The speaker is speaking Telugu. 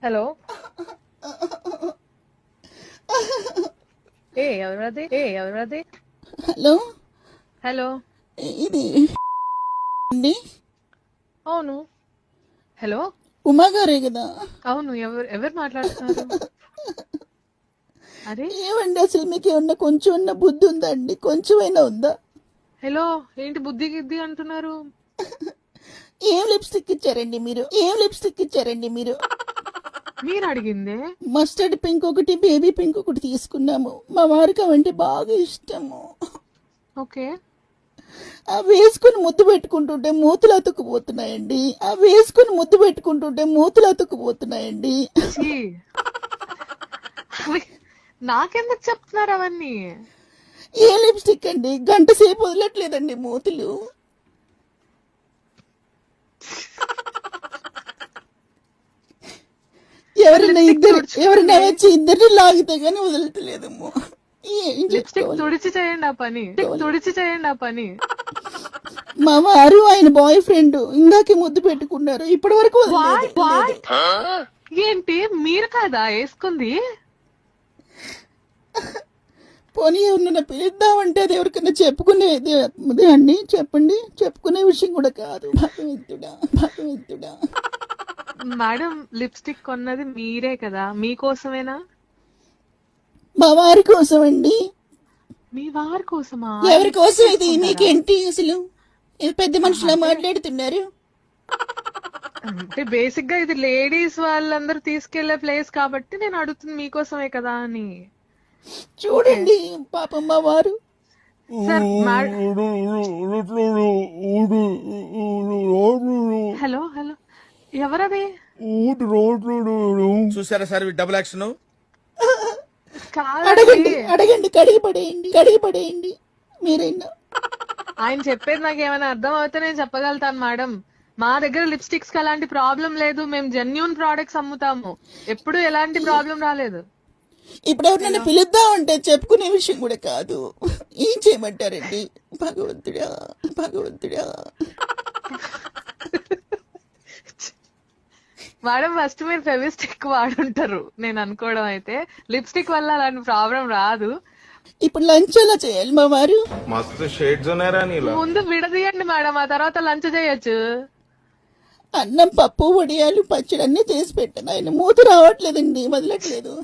హలో. ఎవరది? Hello, hello. ఇది అండి అవును. హలో. ఉమా గారే కదా? అవును. ఎవరు మాట్లాడుతున్నారు? అరే, ఏమండి అసలు మీకు ఏమన్నా కొంచెం ఉన్న బుద్ధి ఉందా అండి? కొంచెమైనా ఉందా? హలో. ఏంటి బుద్ధి గిద్ది అంటున్నారు? ఏం లిప్స్టిక్ ఇచ్చారండి మీరు? మీరు అడిగిందే. మస్టర్డ్ పింక్ ఒకటి, బేబీ పింక్ ఒకటి తీసుకున్నాము. మా వారికి అవంటే బాగా ఇష్టము. ఓకే. అవి వేసుకుని ముద్దు పెట్టుకుంటుంటే మూతులు అతుక్కుపోతున్నాయండి. ఛీ. అవి నాకెందుకు చెప్తున్నారు అవన్నీ? ఏ లిప్స్టిక్ అండి? గంట సేపు వదలట్లేదండి మూతులు. ఎవరైనా వచ్చి ఇద్దరిని లాగితే గానీ వదలట్లేదమ్మో. లిప్స్టిక్ తుడిచి చేయండి ఆ పని. మా వారు ఆయన బాయ్ ఫ్రెండ్ ఇందాకే ముద్దు పెట్టుకున్నారు, ఇప్పటి వరకు వదలలేదు. ఏంటి మీరు కాదా వేసుకుంది? పోనీ ఎవరినైనా పిలుద్దామంటే అది ఎవరికైనా చెప్పుకునేది అండి? చెప్పండి, చెప్పుకునే విషయం కూడా కాదు. భగవంతుడా. మేడం, లిప్స్టిక్ కొన్నది మీరే కదా, మీకోసమేనా? మా వారి కోసం అండి. మీ వారి కోసమా? ఎవరి కోసం ఇది? మీకేంటి అసలు? పెద్ద మనుషులా మాట్లాడుతున్నారు? అంటే బేసిక్ గా ఇది లేడీస్ వాళ్ళందరూ తీసుకెళ్లే ప్లేస్ కాబట్టి నేను అడుగుతుంది మీకోసమే కదా అని. చూడండి పాపం మా వారు. Sir, hello. ఎవరది? చూసారా సార్ డబుల్ యాక్షన్? అడగండి, కడిగి పడేయండి మీరైనా. ఆయన చెప్పేది నాకు ఏమైనా అర్థం అవుతే నేను చెప్పగలుగుతాను మేడం. మా దగ్గర లిప్స్టిక్స్ కి అలాంటి ప్రాబ్లం లేదు. మేము జెన్యూన్ ప్రోడక్ట్స్ అమ్ముతాము. ఎప్పుడు ఎలాంటి ప్రాబ్లం రాలేదు. ఇప్పుడు ఎవరినైనా పిలుద్దామంటే చెప్పుకునే విషయం కూడా కాదు. ఏం చేయమంటారండి? భగవంతుడా. మేడం, ఫస్ట్ మీరు ఫెవిస్టిక్ వాడుంటారు నేను అనుకోవడం అయితే. లిప్స్టిక్ వల్ల అలాంటి ప్రాబ్లం రాదు. ఇప్పుడు లంచ్ ఎలా చేయాలి మా వారు? మస్తు షేడ్స్ ఉన్నారా నీలో? ముందు విడదీయండి మేడం, ఆ తర్వాత లంచ్ చేయొచ్చు. అన్నం, పప్పు, వడియాలు, పచ్చడి అన్ని చేసి పెట్టాను. ఆయన మూత రావట్లేదండి, వదలట్లేదు.